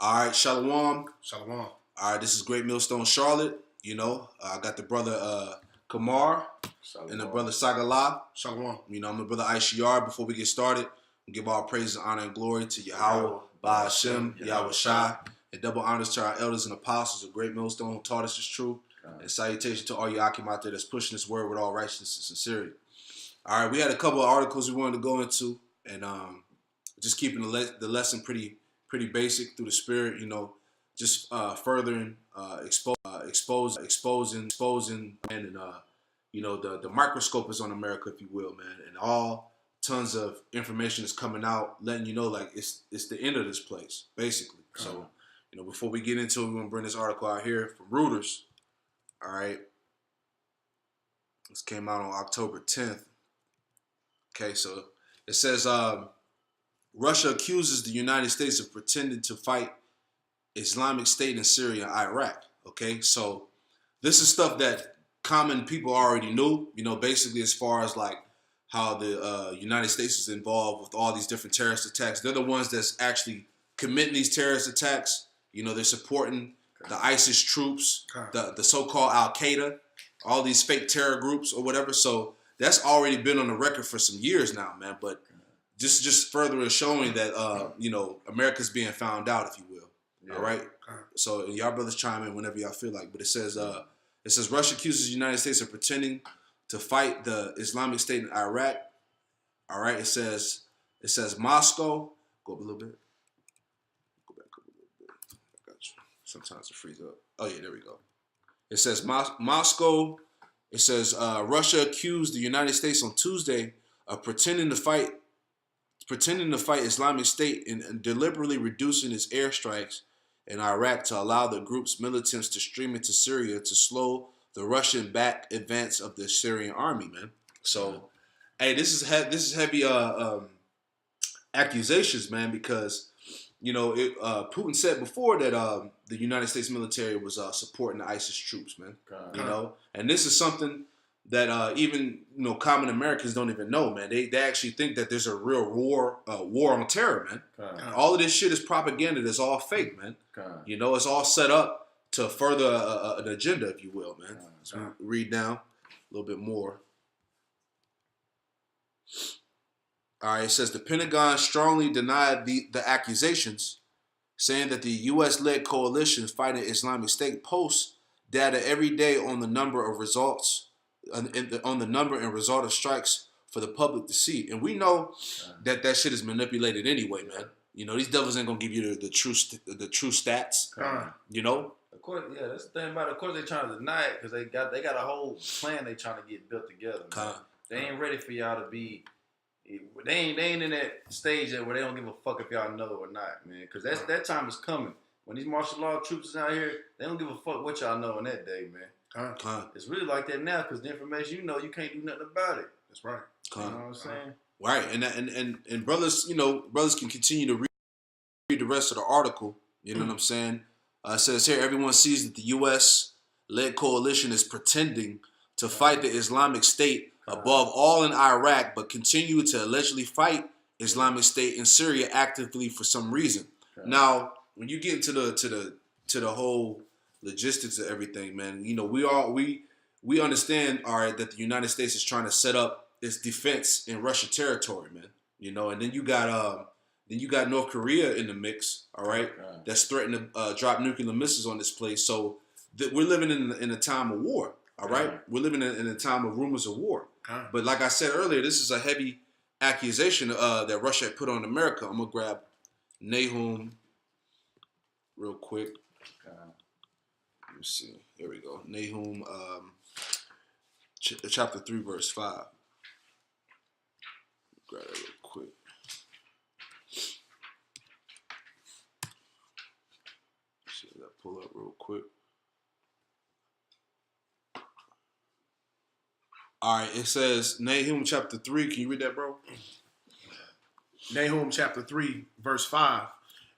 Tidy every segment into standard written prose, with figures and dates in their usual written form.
All right, Shalom. Shalom. All right, this is Great Millstone Charlotte. I got the brother Kamar and the brother Sagala. Shalom. I'm the brother Aishiyar. Before we get started, we give all praise, honor, and glory to Yahweh, Ba'ashem, Yahweh Shai, and double honors to our elders and apostles of Great Millstone who taught us this truth. And salutation to all you Akim out there that's pushing this word with all righteousness and sincerity. All right, we had a couple of articles we wanted to go into, and just keeping the lesson pretty basic through the spirit, just furthering exposing, and the microscope is on America, if you will, man, and all tons of information is coming out, letting you know like it's the end of this place, basically. So, before we get into it, we're gonna bring this article out here from Reuters. All right, this came out on October 10th. Okay, so it says Russia accuses the United States of pretending to fight Islamic State in Syria and Iraq. Okay, so this is stuff that common people already knew, basically as far as like how the United States is involved with all these different terrorist attacks. They're the ones that's actually committing these terrorist attacks. They're supporting the ISIS troops, the so-called Al-Qaeda, all these fake terror groups or whatever. So that's already been on the record for some years now, man. But just further showing that, America's being found out, if you will. Yeah. All right. So y'all brothers chime in whenever y'all feel like. But it says Russia accuses the United States of pretending to fight the Islamic State in Iraq. All right. It says Moscow. Go up a little bit. Go back up a little bit. I got you. Sometimes it frees up. Oh yeah, there we go. It says Moscow. It says Russia accused the United States on Tuesday of pretending to fight Islamic State and deliberately reducing its airstrikes in Iraq to allow the group's militants to stream into Syria to slow the Russian-backed advance of the Syrian army, man. So, hey, this is heavy accusations, man, because Putin said before that the United States military was supporting the ISIS troops, man. And this is something that even common Americans don't even know, man. They actually think that there's a real war on terror, man. All of this shit is propaganda. It's all fake, man. It's all set up to further an agenda, if you will, man. So read down a little bit more. All right, it says the Pentagon strongly denied the accusations, saying that the U.S.-led coalition fighting Islamic State posts data every day on the number of results. On the number and result of strikes for the public to see. And we know that shit is manipulated anyway, man. These devils ain't gonna give you the true stats. Of course, yeah, that's the thing about it. Of course, they trying to deny it because they got a whole plan they trying to get built together. They ain't ready for y'all to be. They ain't in that stage yet where they don't give a fuck if y'all know or not, man. Because that time is coming. When these martial law troops is out here, they don't give a fuck what y'all know in that day, man. It's really like that now because the information you can't do nothing about it. That's right. You know what I'm saying? Right, and brothers, brothers can continue to read the rest of the article. You know what I'm saying? It says here, everyone sees that the U.S.-led coalition is pretending to fight the Islamic State above all in Iraq, but continue to allegedly fight Islamic State in Syria actively for some reason. Now, when you get into the whole logistics of everything, man, we understand, all right, that the United States is trying to set up its defense in Russian territory, man. And then you got North Korea in the mix, all right, that's threatening to drop nuclear missiles on this place. So we're living in a time of war, all right. We're living in a time of rumors of war. But like I said earlier, this is a heavy accusation that Russia had put on America. I'm gonna grab Nahum real quick. Let me see. Here we go. Nahum, chapter 3, verse 5. Grab that real quick. See if that pull up real quick. All right, it says Nahum chapter 3. Can you read that, bro? Nahum chapter 3, verse 5.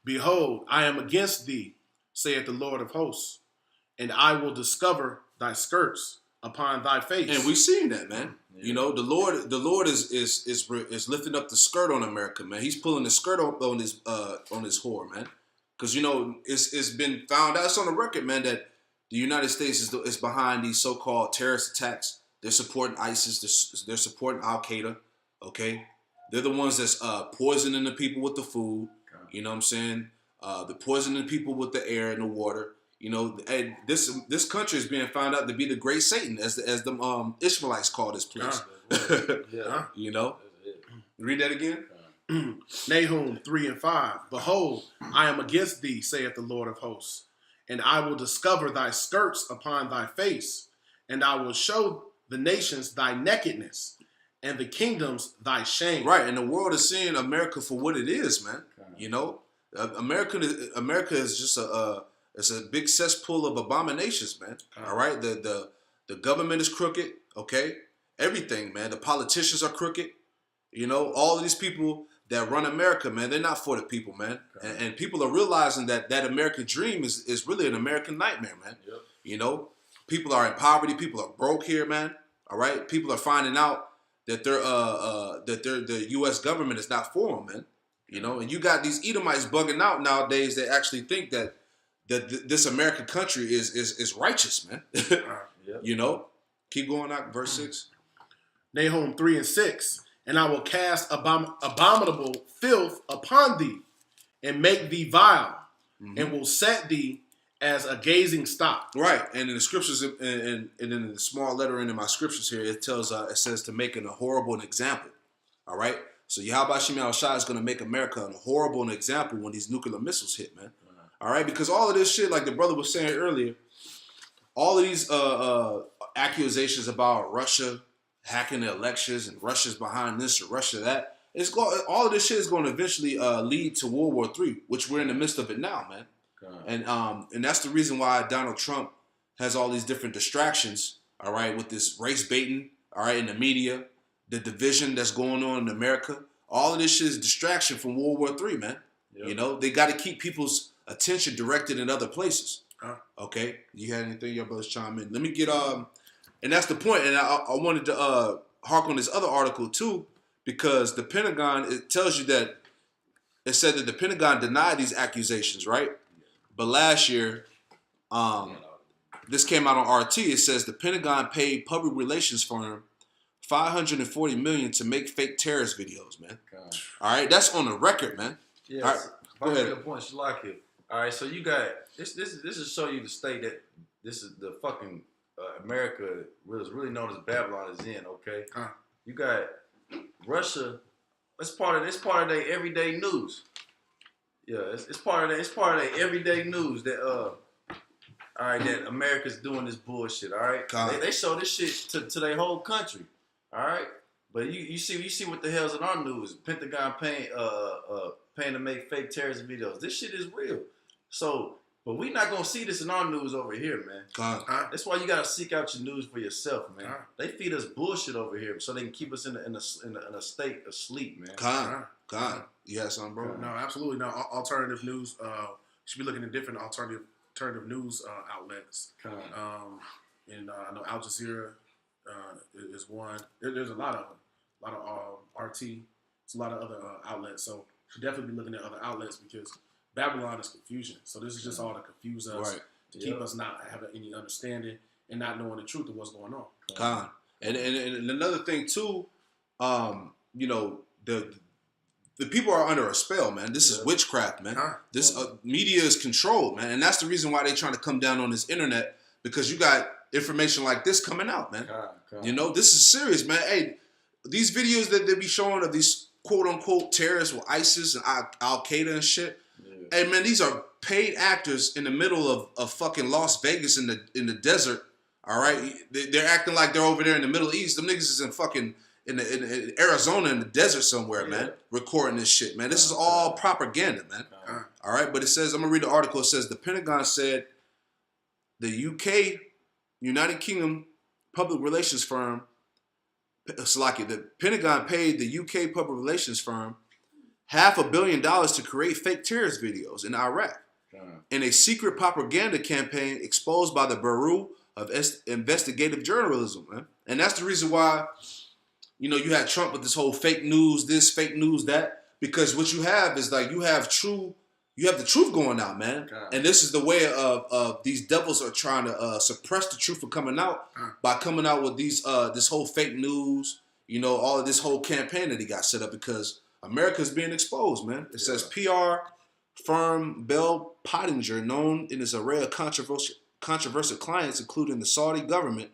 Behold, I am against thee, saith the Lord of hosts, and I will discover thy skirts upon thy face. And we seen that, man. Yeah. The Lord is lifting up the skirt on America, man. He's pulling the skirt on his whore, man. Because, you know, it's been found out, it's on the record, man, that the United States is behind these so-called terrorist attacks. They're supporting ISIS. They're supporting Al-Qaeda, okay? They're the ones that's poisoning the people with the food, you know what I'm saying? They're poisoning people with the air and the water. You know, and this country is being found out to be the great Satan, as the Ishmaelites call this place. Yeah. You know? Read that again. Nahum 3 and 5. Behold, I am against thee, saith the Lord of hosts, and I will discover thy skirts upon thy face, and I will show the nations thy nakedness, and the kingdoms thy shame. Right, and the world is seeing America for what it is, man. You know, America is just it's a big cesspool of abominations, man. All right, the government is crooked. Okay, everything, man. The politicians are crooked. You know, all of these people that run America, man, they're not for the people, man. And people are realizing that American dream is really an American nightmare, man. Yep. You know, people are in poverty. People are broke here, man. All right, people are finding out that the U.S. government is not for them, man. You know, and you got these Edomites bugging out nowadays that actually think that this American country is righteous, man. Yep. You know, keep going out, verse 6. Nahum 3 and 6. And I will cast abominable filth upon thee, and make thee vile, and will set thee as a gazing stock. Right, and in the scriptures, and in the small lettering in my scriptures here, it says to make an horrible example. All right, so Yahweh Shem Yahushua is going to make America a horrible example when these nuclear missiles hit, man. All right, because all of this shit, like the brother was saying earlier, all of these accusations about Russia hacking the elections and Russia's behind this or Russia that, all of this shit is going to eventually lead to World War III, which we're in the midst of it now, man. And that's the reason why Donald Trump has all these different distractions, all right, with this race baiting, all right, in the media, the division that's going on in America. All of this shit is distraction from World War III, man. Yep. You know, they got to keep people's attention directed in other places. Okay, you had anything your brothers chime in? Let me get and that's the point. And I wanted to hark on this other article too, because the Pentagon, it tells you that it said that the Pentagon denied these accusations, right? But last year, this came out on RT. It says the Pentagon paid public relations firm $540 million to make fake terrorist videos, man. All right, that's on the record, man. Yeah, all right, go ahead. Good point, Shalaki. All right, so you got this is show you the state that this is the fucking America is really known as Babylon is in. Okay, you got Russia. It's part of their everyday news. Yeah, it's part of their everyday news that all right, that America's doing this bullshit. All right, they show this shit to their whole country. All right, but you see what the hell's in our news? Pentagon paying to make fake terrorist videos. This shit is real. So, but we not gonna see this in our news over here, man. That's why you gotta seek out your news for yourself, man. They feed us bullshit over here, so they can keep us in a state of sleep, man. Yeah, something, bro. No, absolutely no. Alternative news. Should be looking at different alternative news outlets. And I know Al Jazeera is one. There's a lot of them. A lot of RT. It's a lot of other outlets. So should definitely be looking at other outlets because Babylon is confusion. So this is just all to confuse us, right, to keep us not having any understanding and not knowing the truth of what's going on. And another thing too, you know, the people are under a spell, man. This is witchcraft, man. This media is controlled, man, and that's the reason why they're trying to come down on this internet, because you got information like this coming out, man. You know, this is serious, man. Hey, these videos that they be showing of these quote unquote terrorists with ISIS and Al Qaeda and shit. Yeah. Hey, man, these are paid actors in the middle of fucking Las Vegas in the desert. All right, they're acting like they're over there in the Middle East. Them niggas is in fucking in Arizona in the desert somewhere, man, recording this shit, man. This is all propaganda, man. All right, but it says, I'm gonna read the article. It says the Pentagon said the UK, United Kingdom public relations firm, the Pentagon paid the UK public relations firm $500 million to create fake terrorist videos in Iraq in a secret propaganda campaign exposed by the Bureau of Investigative Journalism, man. And that's the reason why, you know, you had Trump with this whole fake news, this fake news, that, because what you have is like you have true you have the truth going out, man. God. And this is the way of these devils are trying to suppress the truth from coming out by coming out with these this whole fake news, you know, all of this whole campaign that he got set up because America's being exposed, man. It says PR firm Bell Pottinger, known in his array of controversial clients, including the Saudi government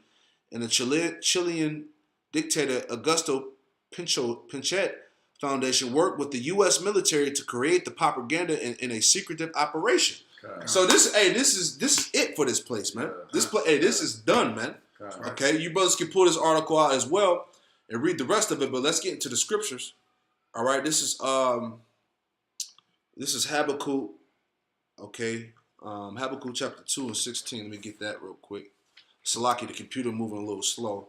and the Chilean dictator Augusto Pinochet Foundation, worked with the U.S. military to create the propaganda in a secretive operation. God. So this is it for this place, man. This is done, man. God. Okay, you brothers can pull this article out as well and read the rest of it, but let's get into the scriptures. All right, this is Habakkuk. Okay, Habakkuk chapter 2 and 16. Let me get that real quick. Salaki, the computer moving a little slow.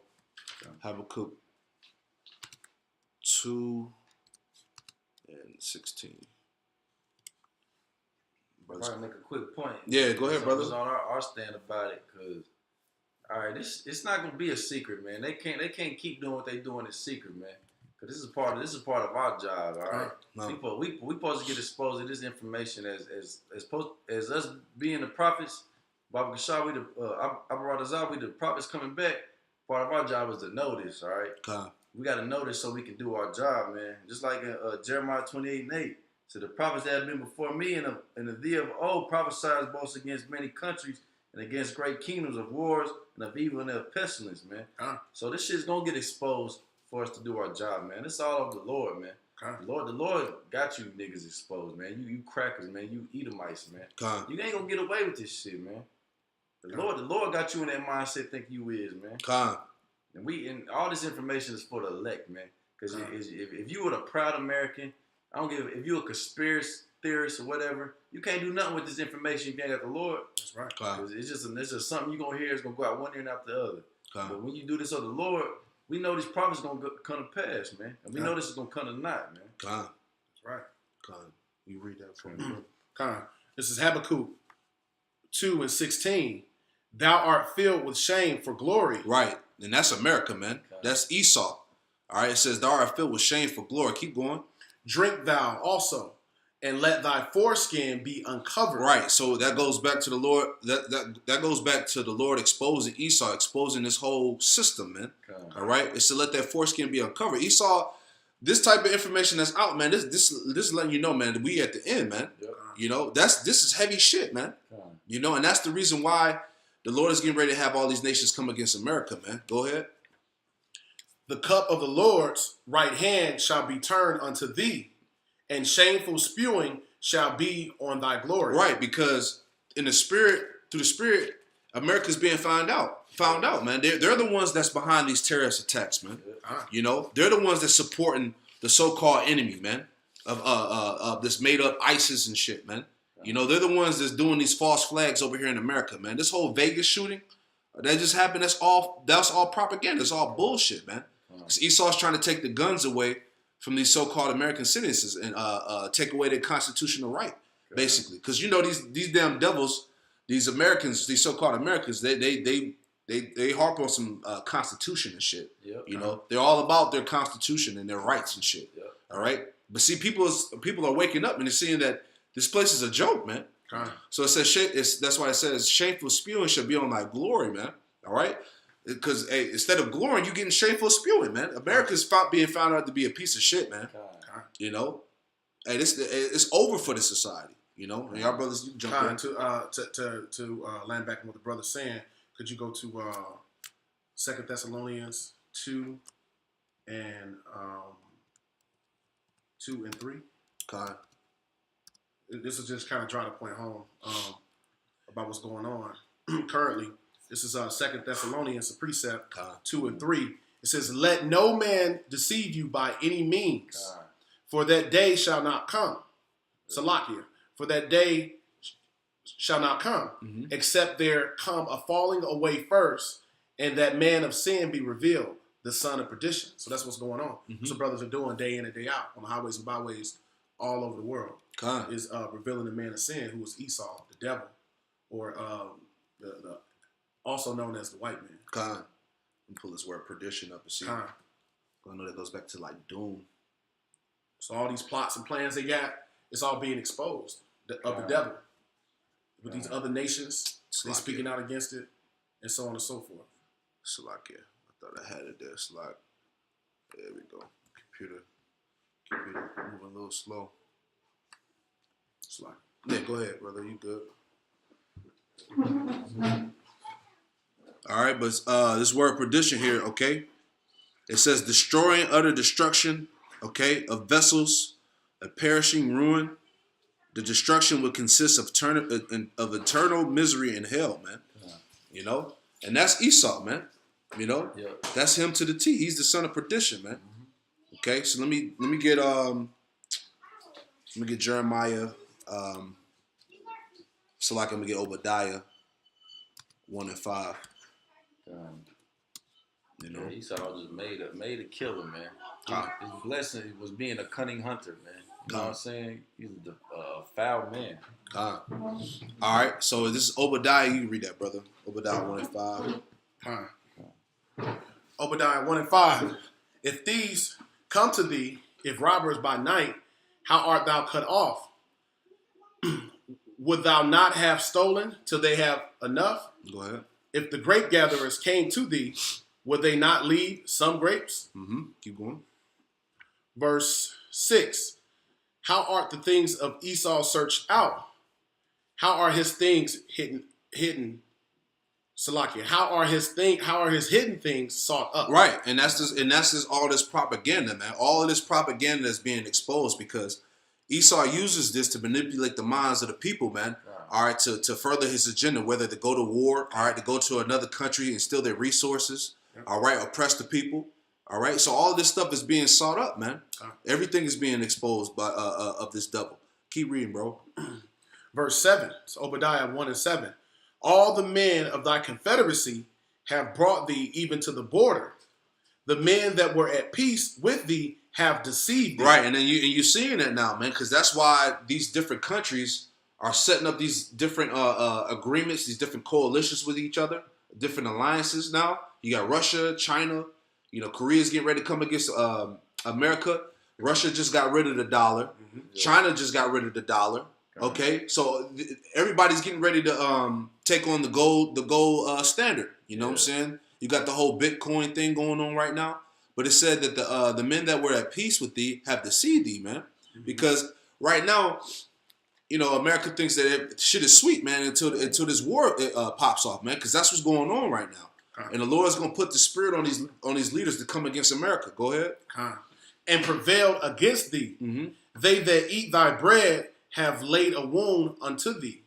Habakkuk 2 and 16. Brothers. Probably make a quick point. Yeah, go ahead, brothers. On our stand about it, because all right, it's not gonna be a secret, man. They can't keep doing what they doing in secret, man. Because this is part of our job, all right. No. We supposed to get exposed to this information as us being the prophets. Baba Kashar, we the prophets coming back. Part of our job is to know this, all right. Okay. We got to know this so we can do our job, man. Just like in Jeremiah 28:8. So the prophets that have been before me and the thee of old prophesied both against many countries and against great kingdoms of wars and of evil and of pestilence, man. So this shit's going to get exposed for us to do our job, man. It's all of the Lord, man. The Lord got you niggas exposed, man. You crackers, man. You Edomites, man. You ain't going to get away with this shit, man. The Lord got you in that mindset think you is, man. And all this information is for the elect, man. Because if you were a proud American, I don't give if you're a conspiracy theorist or whatever, you can't do nothing with this information if you ain't got the Lord. That's right. It's just something you're going to hear is going to go out one ear and out the other. But when you do this of the Lord, we know these prophets going to come to pass, man. And we know this is going to come tonight, man. That's right. You read that for me. This is Habakkuk 2 and 16. Thou art filled with shame for glory. Right. And that's America, man. That's Esau. All right. It says, thou art filled with shame for glory. Keep going. Drink thou also, and let thy foreskin be uncovered. Right. So that goes back to the Lord. That goes back to the Lord exposing Esau, exposing this whole system, man. All right. It's to let that foreskin be uncovered. Esau, this type of information that's out, man. This is letting you know, man, that we at the end, man. Yep. You know, this is heavy shit, man. You know, and that's the reason why the Lord is getting ready to have all these nations come against America, man. Go ahead. The cup of the Lord's right hand shall be turned unto thee, and shameful spewing shall be on thy glory. Right, because in the spirit, through the spirit, America's being found out, man. They're the ones that's behind these terrorist attacks, man. You know, they're the ones that's supporting the so-called enemy, man, of this made-up ISIS and shit, man. You know, they're the ones that's doing these false flags over here in America, man. This whole Vegas shooting that just happened, that's all propaganda. It's all bullshit, man. Because Esau's trying to take the guns away from these so-called American citizens and take away their constitutional right, basically. Because you know these damn devils, these Americans, these so-called Americans, they harp on some constitution and shit. You know, they're all about their constitution and their rights and shit. All right, but see, people are waking up and they're seeing that this place is a joke, man. So it says that's why it says shameful spewing shall be on thy glory, man. All right. Because instead of glorying, you're getting shameful spewing, man. America's being found out to be a piece of shit, man. You know, hey, it's over for the society. You know, and y'all brothers, you jump in. To land back on what the brother's saying, could you go to 2 Thessalonians 2 and 2 and 3? Okay. This will just kind of drive the point home about what's going on currently. This is 2 Thessalonians, a precept, 2 and 3. It says, let no man deceive you by any means, for that day shall not come. Salakia. For that day shall not come, except there come a falling away first, and that man of sin be revealed, the son of perdition. So that's what's going on. So brothers are doing day in and day out on the highways and byways all over the world. Is revealing the man of sin, who is Esau, the devil, or the also known as the white man. Let me pull this word perdition up and see. I know that goes back to like doom. So all these plots and plans they got, it's all being exposed. of the devil. With these other nations, they Salakia. speaking out against it, and so on and so forth. Salakia. I thought I had it there. Slack. There we go. Computer moving a little slow. Slack. Yeah, go ahead, brother. You good? All right, but this word perdition here, okay? It says destroying, utter destruction, okay, of vessels, a perishing ruin. The destruction would consist of eternal misery in hell, man. You know? And that's Esau, man. You know? Yeah. That's him to the T. He's the son of perdition, man. Okay, so let me get Jeremiah. So like I'm gonna get Obadiah 1 and 5. You know? Yeah, Esau just made a killer, man. His blessing was being a cunning hunter, man. You know what I'm saying? He's a foul man. All right, so this is Obadiah. You can read that, brother. Obadiah 1 and 5. Obadiah 1 and 5. If thieves come to thee, if robbers by night, how art thou cut off? Would thou not have stolen till they have enough? Go ahead. If the grape gatherers came to thee, would they not leave some grapes? Keep going. Verse 6. How art the things of Esau searched out? How are his things hidden? Salakia. How are his hidden things sought up? Right, and that's just all this propaganda, man. All of this propaganda is being exposed because Esau uses this to manipulate the minds of the people, man. All right, to further his agenda, whether to go to war, all right, to go to another country and steal their resources, all right, oppress the people, all right. So all of this stuff is being sought up, man. Everything is being exposed by of this devil. Keep reading, bro. Verse 7. It's Obadiah 1 and 7. All the men of thy confederacy have brought thee even to the border. The men that were at peace with thee have deceived thee. Right, and then you're seeing that now, man, because that's why these different countries are setting up these different agreements, these different coalitions with each other, different alliances now. You got Russia, China, Korea's getting ready to come against America. Russia just got rid of the dollar. China just got rid of the dollar. Okay, so everybody's getting ready to take on the gold standard. You know what I'm saying? You got the whole Bitcoin thing going on right now. But it said that the men that were at peace with thee have deceived thee, man. Because right now, America thinks that shit is sweet, man, until this war pops off, man. Because that's what's going on right now. And the Lord's gonna put the spirit on these leaders to come against America. Go ahead. And prevailed against thee. They that eat thy bread have laid a wound unto thee.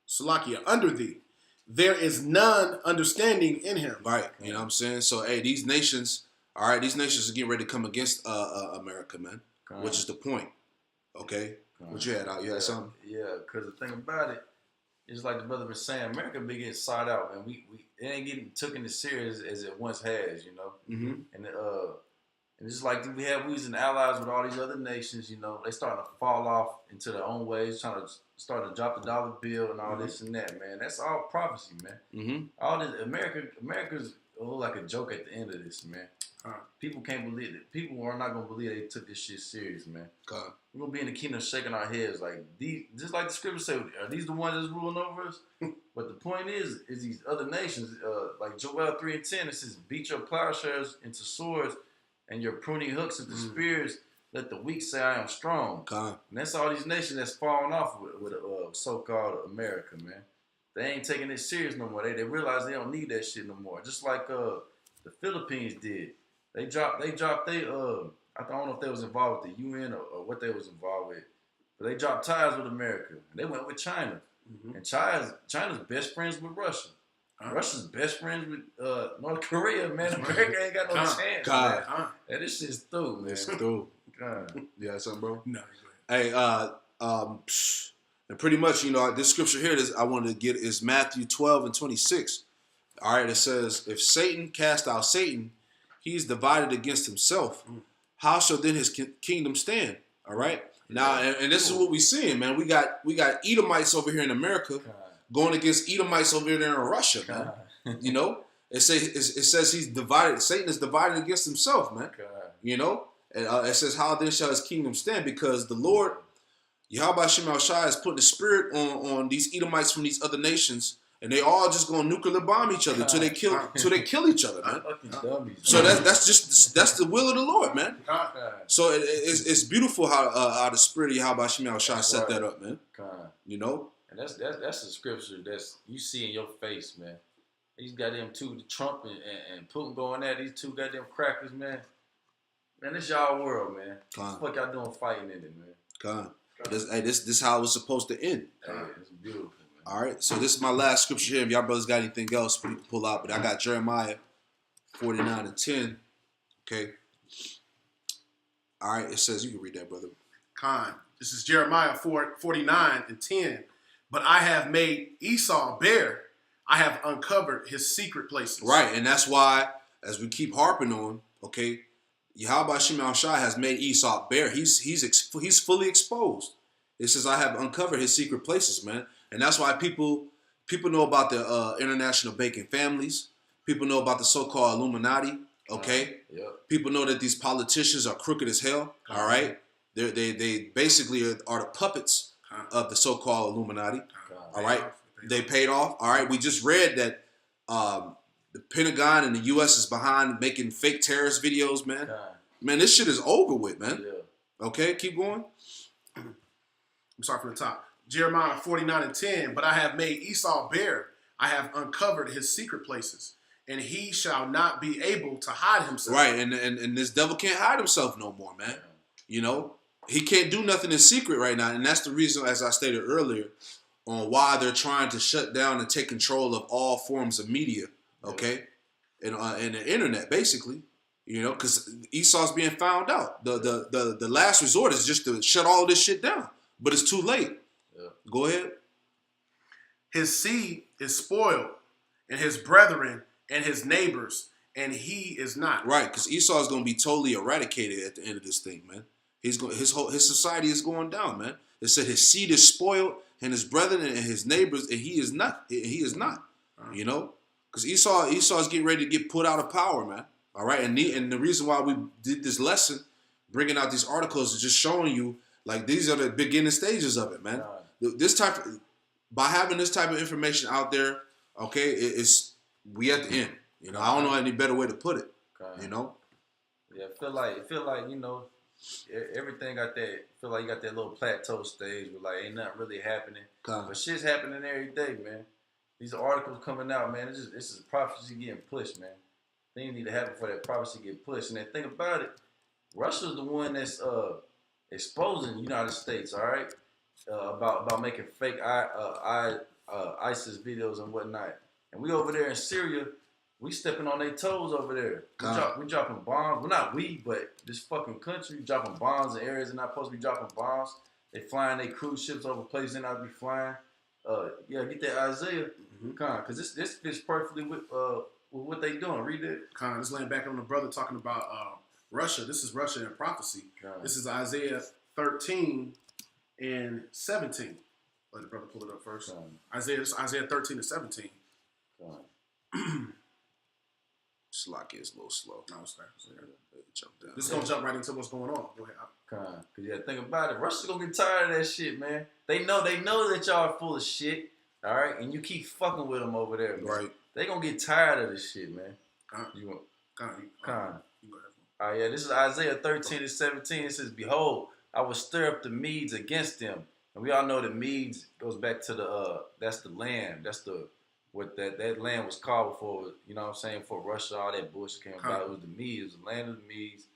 Salakia, under thee. There is none understanding in him. Right. You know what I'm saying? So, hey, these nations are getting ready to come against America, man. Which is the point. Okay? What you had out? You had something? Yeah, because the thing about it, it's like the brother was saying, America been getting sought out, man. It ain't getting taken as serious as it once has, And it's like we was in allies with all these other nations, they starting to fall off into their own ways, trying to start to drop the dollar bill and all this and that, man. That's all prophecy, man. All this America's like a joke at the end of this, man. People can't believe it. People are not gonna believe they took this shit serious, man. We're gonna be in the kingdom shaking our heads like these, just like the scripture say, are these the ones that's ruling over us? But the point is these other nations, like Joel 3 and 10, it says, beat your plowshares into swords and your pruning hooks into spears. Let the weak say I am strong. And that's all these nations that's falling off with so-called America, man. They ain't taking it serious no more. They realize they don't need that shit no more. Just like the Philippines did. They dropped they I don't know if they was involved with the UN or what they was involved with, but they dropped ties with America. And they went with China. And China's best friends with Russia. Russia's best friends with North Korea, man. America ain't got no chance. Man. Hey, this shit's through, man. It's through. Yeah, something, bro? No. Hey, and pretty much, this scripture here I wanted to get is Matthew 12 and 26. All right, it says, if Satan cast out Satan, he is divided against himself. How shall then his kingdom stand? All right. Now, and this is what we're seeing, man. We got Edomites over here in America going against Edomites over there in Russia, man. It says he's divided. Satan is divided against himself, man. And it says, how then shall his kingdom stand? Because the Lord, Yahweh Shema Shai is putting the spirit on these Edomites from these other nations, and they all just gonna nuclear bomb each other till they kill each other, man. So that's the will of the Lord, man. So it's beautiful how the spirit of Yahweh Shema Shai set that up, man. You know, and that's the scripture that's you see in your face, man. These goddamn Trump and Putin going at these two goddamn crackers, man. Man, this y'all world, man. What the fuck y'all doing fighting in it, man? This is how it was supposed to end. It's beautiful, man. All right, so this is my last scripture here. If y'all brothers got anything else, we can pull out. But I got Jeremiah 49:10. Okay. All right, it says, you can read that, brother. This is Jeremiah 49:10. But I have made Esau bare. I have uncovered his secret places. Right, and that's why, as we keep harping on, okay, Yahweh Shema Shai has made Esau bare. He's fully exposed. It says, I have uncovered his secret places, man. And that's why people know about the international baking families. People know about the so-called Illuminati, okay? People know that these politicians are crooked as hell, all right? They basically are the puppets of the so-called Illuminati, all right? They paid off, all right? We just read that the Pentagon and the U.S. is behind making fake terrorist videos, man. Man, this shit is over with, man. Okay, keep going. I'm sorry for the top. Jeremiah 49:10. But I have made Esau bare. I have uncovered his secret places, and he shall not be able to hide himself. Right, and this devil can't hide himself no more, man. You know, he can't do nothing in secret right now, and that's the reason, as I stated earlier, on why they're trying to shut down and take control of all forms of media, okay, and the internet, basically, you know, because Esau's being found out. The last resort is just to shut all this shit down, but it's too late. Go ahead. His seed is spoiled, and his brethren and his neighbors, and he is not. Right, because Esau is going to be totally eradicated at the end of this thing, man. His society is going down, man. It said his seed is spoiled, and his brethren and his neighbors, and he is not. He is not. You know, because Esau is getting ready to get put out of power, man. All right, and the reason why we did this lesson, bringing out these articles, is just showing you like these are the beginning stages of it, man. By having this type of information out there, okay, we at the end. You know, I don't know any better way to put it. You know. Yeah, I feel like you know. Everything got that. Feel like you got that little plateau stage where like ain't nothing really happening, but shit's happening every day, man. These articles coming out, man. This is prophecy getting pushed, man. Things need to happen for that prophecy to get pushed. And then think about it, Russia's the one that's exposing the United States, all right, about making fake ISIS videos and whatnot. And we over there in Syria. We stepping on their toes over there. We dropping bombs. Well, not we, but this fucking country dropping bombs in areas they're not supposed to be dropping bombs. They flying their cruise ships over places they're not to be flying. Get that Isaiah, because this fits perfectly with what they doing. Read it. Just laying back on the brother talking about Russia. This is Russia in prophecy. This is Isaiah 13 and 17. Let the brother pull it up first. Isaiah 13 and 17. Slocky is a little slow. No, it's jump down. This is gonna jump right into what's going on. Go ahead. Cause think about it. Russia's gonna get tired of that shit, man. They know that y'all are full of shit. All right, and you keep fucking with them over there, man. Right. They gonna get tired of this shit, man. You want? All right, this is Isaiah 13 and 17. It says, "Behold, I will stir up the Medes against them," and we all know the Medes goes back to that's the land. That's what that land was called before, you know what I'm saying, for Russia, all that bullshit came about. It was the Medes, it was the land of the Medes,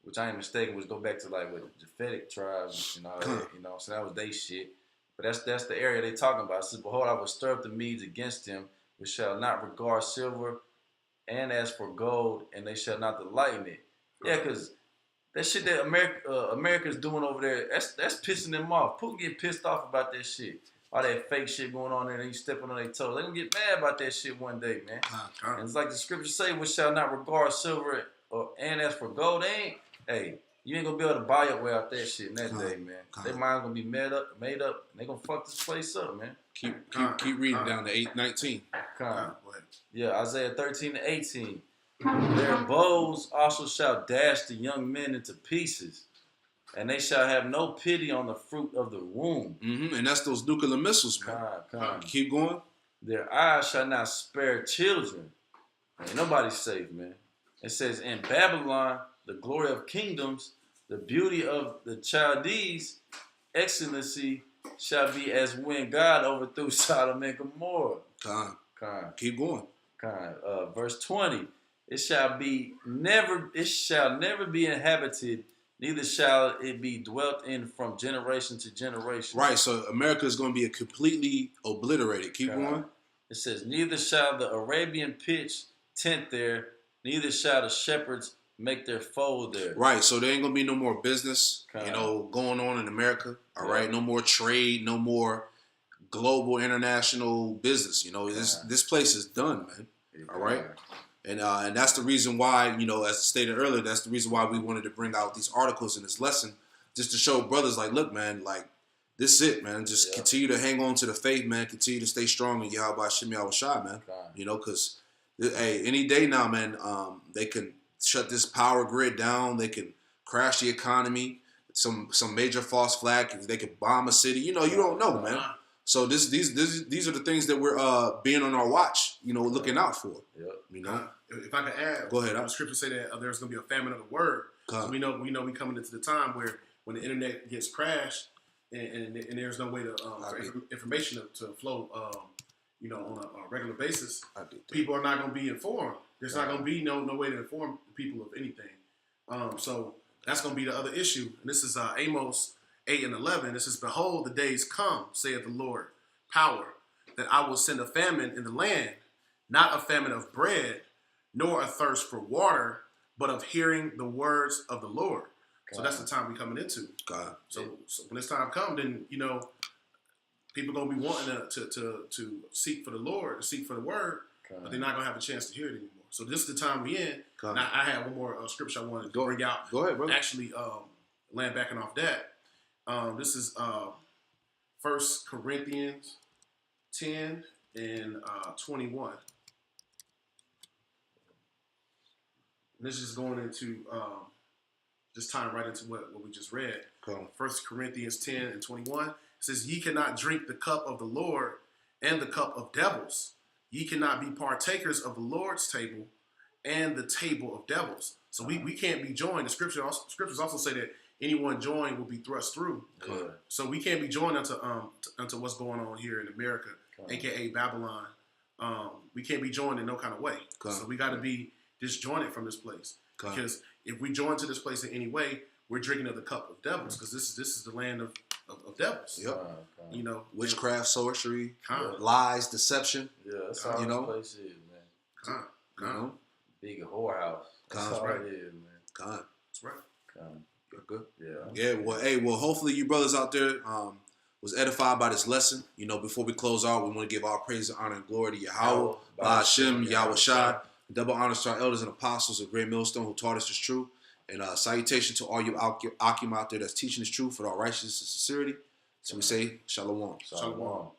which I ain't mistaken, was go back to like what the Japhetic tribes and all that, you know, so that was they shit. But that's the area they talking about. It says, "Behold, I will stir up the Medes against them, which shall not regard silver, and as for gold, and they shall not delight in it." Yeah, because that shit that America's doing over there, that's pissing them off. Putin get pissed off about that shit. All that fake shit going on there, and you stepping on their toes. They gonna get mad about that shit one day, man. And it's like the scriptures say, "Which shall not regard silver, and as for gold, you ain't gonna be able to buy your way out that shit in that day, man. Their mind's gonna be made up, and they gonna fuck this place up, man." Keep reading down to 8:19. Yeah, Isaiah 13 and 18. "Their bows also shall dash the young men into pieces." And they shall have no pity on the fruit of the womb. And that's those nuclear missiles, man. Keep going. Their eyes shall not spare children. Ain't nobody safe, man. It says, in Babylon, the glory of kingdoms, the beauty of the Chaldees, excellency shall be as when God overthrew Sodom and Gomorrah. Keep going. Verse 20. It shall never be inhabited, neither shall it be dwelt in from generation to generation. Right, so America is going to be completely obliterated. Keep going. It says, neither shall the Arabian pitch tent there, neither shall the shepherds make their fold there. Right, so there ain't going to be no more business, going on in America. All right, no more trade, no more global international business. This place is done, man. All right. And that's the reason why, as stated earlier, that's the reason why we wanted to bring out these articles in this lesson, just to show brothers like, look, man, like, this is it, man. Just continue to hang on to the faith, man. Continue to stay strong in Yahweh Shem Yahushua, man. Because, hey, any day now, man, they can shut this power grid down. They can crash the economy. Some major false flag. They could bomb a city. You don't know, man. So these are the things that we're being on our watch, looking out for. If I could add, go ahead. The scripture say that there's going to be a famine of the word. We know we coming into the time where when the internet gets crashed and there's no way to for information to flow, on a regular basis, people are not going to be informed. There's not going to be no way to inform people of anything. So that's going to be the other issue. And this is Amos 8:11. It says, behold, the days come, saith the Lord, power, that I will send a famine in the land, not a famine of bread, nor a thirst for water, but of hearing the words of the Lord. So that's the time we're coming into. So when this time comes, then, people going to be wanting to seek for the Lord, to seek for the word, but they're not going to have a chance to hear it anymore. So this is the time we're in. And I had one more scripture I wanted to bring out. Go ahead, brother. Actually, land backing off that. This is 1 Corinthians 10 and 21. And this is going into just tying right into what we just read. 1 Corinthians 10 and 21. It says, ye cannot drink the cup of the Lord and the cup of devils. Ye cannot be partakers of the Lord's table and the table of devils. So we can't be joined. The scriptures also say that anyone joined will be thrust through. So we can't be joined unto what's going on here in America, aka Babylon. We can't be joined in no kind of way. So we got to be disjointed from this place. Because if we join to this place in any way, we're drinking of the cup of devils. Because this is the land of devils. Witchcraft, sorcery, lies, deception. Yeah, that's all the place is, man. Big whorehouse. That's all it is, man. That's right. Good. Yeah. Well, hopefully you brothers out there was edified by this lesson. Before we close out, we want to give our praise and honor and glory to Yahweh, Ba'ashem, Yahushua. Double honors to our elders and apostles of Great Millstone who taught us this truth. And salutation to all you Akim out there that's teaching this truth with all righteousness and sincerity. So we say, Shalom. Shalom.